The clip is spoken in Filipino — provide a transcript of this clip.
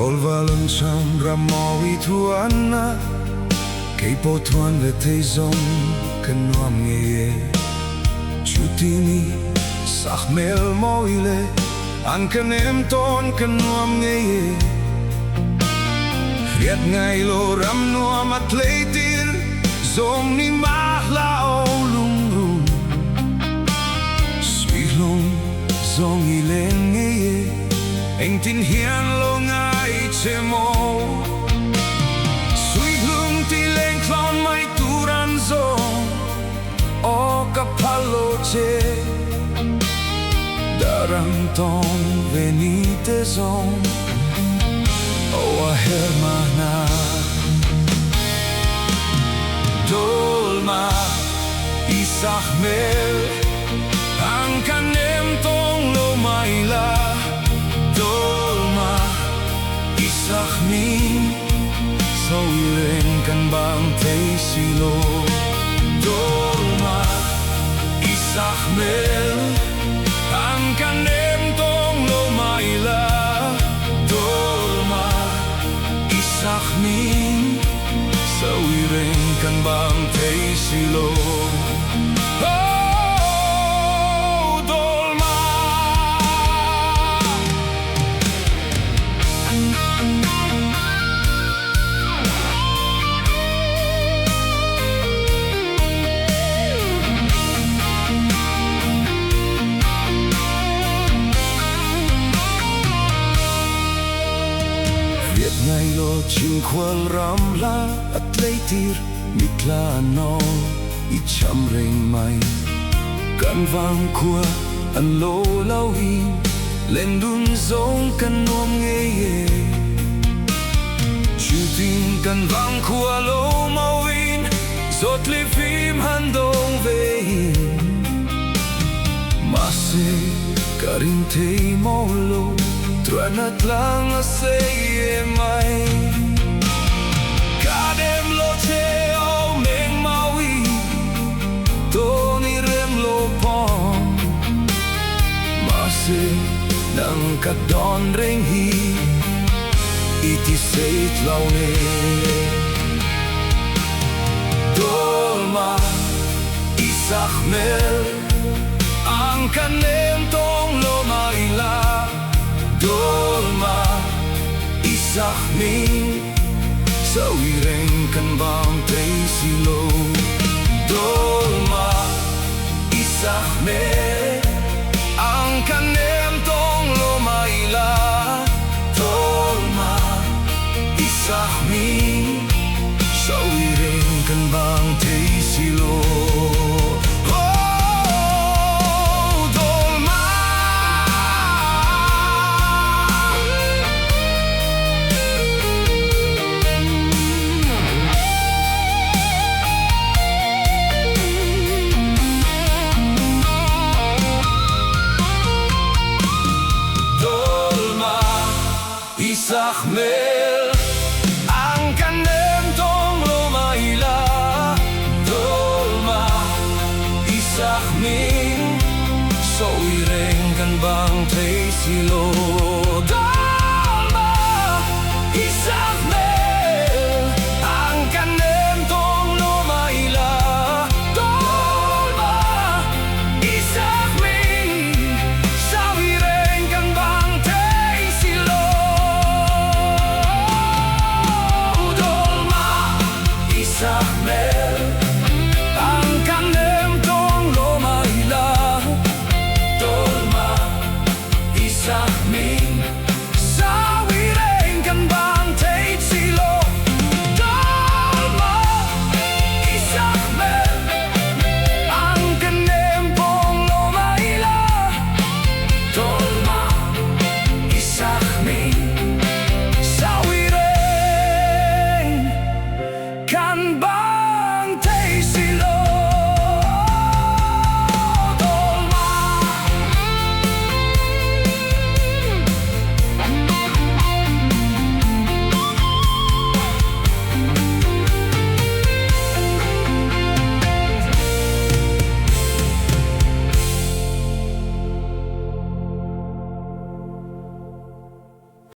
Tolvalan som ramoi tuana Kay potuan le teizon kanuam ngeye Chutini sahmel moile Ang kanem ton kanuam ngeye Riat ngay lo ram nuam at leitir Zom ni mahla o lungrun Suilong zong ileng ngeye Eng tin hian lo ngay chemo Suilong tileng klon may turan zong O kapalo che Darang ton venite zong O a hermana Dolma isahmel Ang kanem tong lomayla Dolma isahmin So iren kan bang tay silo Dolma isahmel Ang kanem tong lomayla Dolma isahmin So iren kan bang tay silo Ngay lo ching kwal ramla at leitir mitla no icham ring mai kan vang kwa an lo lauhin lendun zong kan nom ngeye shooting kan vang kwa lo mawin zot li phim handong vein mase karin te molo Truanat lang asay mai Kadem lo cheo meng mawi Toni rem lo pong Mase nang kadon ring hi Iti seit lau ne Dolma isahmel Ang kanem tong lo maila Dolma isahmin Sa wireng kan bang tay silo Dolma isahmin Ang kanem tong lomayla Dolma isahmin Sa wireng kan bang tay silo Isahmel Ang kanem tong lomayla Dolma isahmin So ireng kan bang tay silo Dolma isahmel Ang kanem tong lomayla Dolma isahmin So ireng kan bang tay silo Isahmel Ang kanem tong lomayla Dolma isahmin Sa wireng kan bang tay silo Dolma isahmel Ang kanem tong lomayla Dolma isahmin Sa wireng kan bang